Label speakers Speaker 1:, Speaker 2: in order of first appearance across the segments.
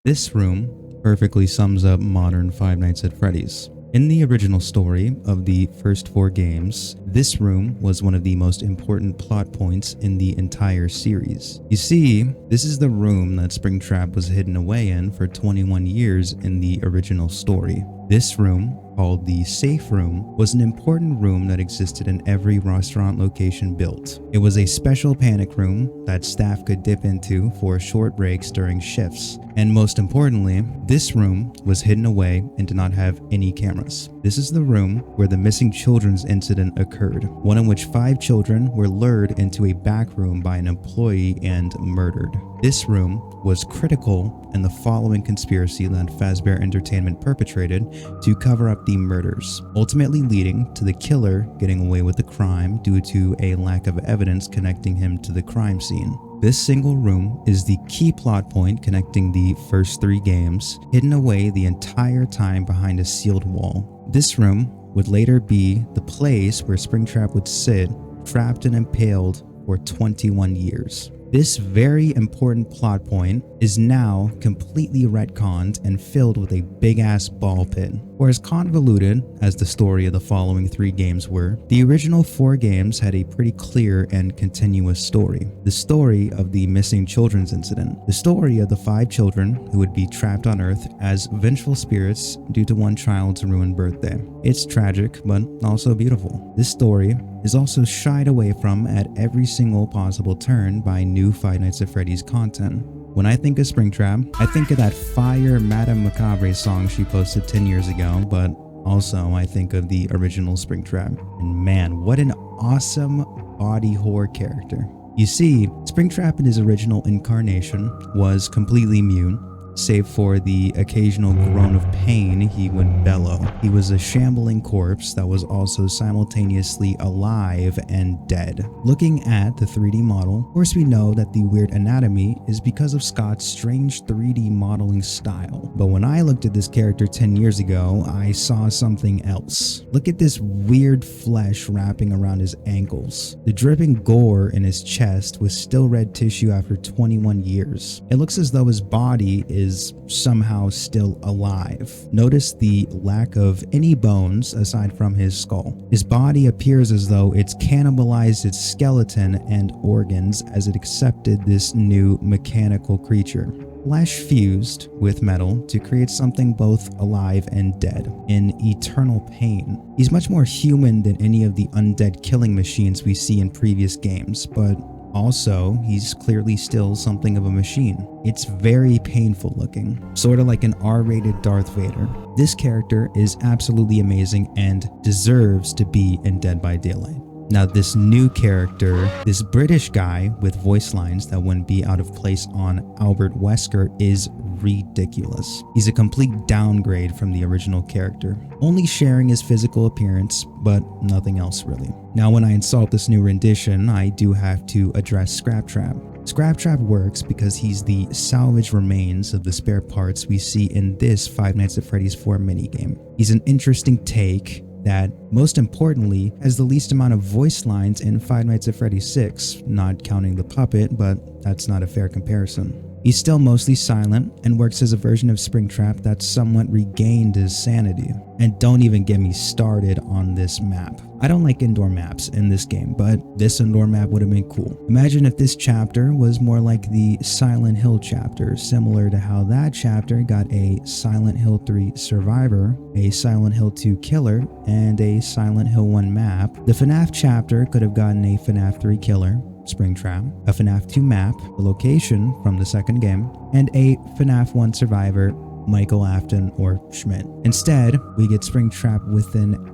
Speaker 1: This room perfectly sums up modern Five Nights at Freddy's. In the original story of the first 4 games, this room was one of the most important plot points in the entire series. You see, this is the room that Springtrap was hidden away in for 21 years in the original story. This room, called the Safe Room, was an important room that existed in every restaurant location built. It was a special panic room that staff could dip into for short breaks during shifts. And most importantly, this room was hidden away and did not have any cameras. This is the room where the missing children's incident occurred, one in which 5 children were lured into a back room by an employee and murdered. This room was critical in the following conspiracy that Fazbear Entertainment perpetrated to cover up the murders, ultimately leading to the killer getting away with the crime due to a lack of evidence connecting him to the crime scene. This single room is the key plot point connecting the first 3 games, hidden away the entire time behind a sealed wall. This room would later be the place where Springtrap would sit, trapped and impaled for 21 years. This very important plot point is now completely retconned and filled with a big-ass ball pit. Or as convoluted as the story of the following 3 games were, the original 4 games had a pretty clear and continuous story. The story of the missing children's incident. The story of the 5 children who would be trapped on Earth as vengeful spirits due to one child's ruined birthday. It's tragic, but also beautiful. This story is also shied away from at every single possible turn by new Five Nights at Freddy's content. When I think of Springtrap, I think of that fire Madame Macabre song she posted 10 years ago, but also I think of the original Springtrap. And man, what an awesome body horror character. You see, Springtrap in his original incarnation was completely mute, save for the occasional groan of pain he would bellow. He was a shambling corpse that was also simultaneously alive and dead. Looking at the 3D model, of course we know that the weird anatomy is because of Scott's strange 3D modeling style. But when I looked at this character 10 years ago, I saw something else. Look at this weird flesh wrapping around his ankles. The dripping gore in his chest was still red tissue after 21 years. It looks as though his body is somehow still alive. Notice the lack of any bones aside from his skull. His body appears as though it's cannibalized its skeleton and organs as it accepted this new mechanical creature. Flesh fused with metal to create something both alive and dead, in eternal pain. He's much more human than any of the undead killing machines we see in previous games, but also, he's clearly still something of a machine. It's very painful looking, sort of like an R-rated Darth Vader. This character is absolutely amazing and deserves to be in Dead by Daylight. Now this new character, this British guy with voice lines that wouldn't be out of place on Albert Wesker, is ridiculous. He's a complete downgrade from the original character, only sharing his physical appearance, but nothing else really. Now when I insult this new rendition, I do have to address Scraptrap. Scraptrap works because he's the salvage remains of the spare parts we see in this Five Nights at Freddy's 4 minigame. He's an interesting take that, most importantly, has the least amount of voice lines in Five Nights at Freddy's 6, not counting the puppet, but that's not a fair comparison. He's still mostly silent and works as a version of Springtrap that's somewhat regained his sanity. And don't even get me started on this map. I don't like indoor maps in this game, but this indoor map would have been cool. Imagine if this chapter was more like the Silent Hill chapter, similar to how that chapter got a Silent Hill 3 Survivor, a Silent Hill 2 Killer, and a Silent Hill 1 map. The FNAF chapter could have gotten a FNAF 3 Killer, Springtrap, a FNAF 2 map, the location from the second game, and a FNAF 1 Survivor, Michael Afton or Schmidt. Instead, we get Springtrap with an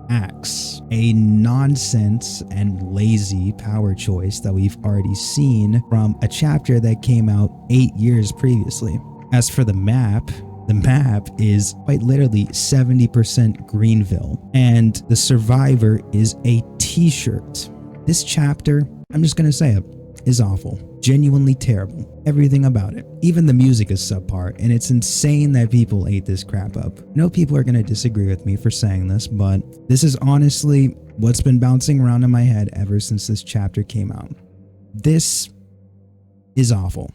Speaker 1: axe, a nonsense and lazy power choice that we've already seen from a chapter that came out 8 years previously. As for the map is quite literally 70% Greenville, and the Survivor is a t-shirt. This chapter, I'm just gonna say it, is awful. Genuinely terrible. Everything about it. Even the music is subpar, and it's insane that people ate this crap up. I know people are gonna disagree with me for saying this, but this is honestly what's been bouncing around in my head ever since this chapter came out. This is awful.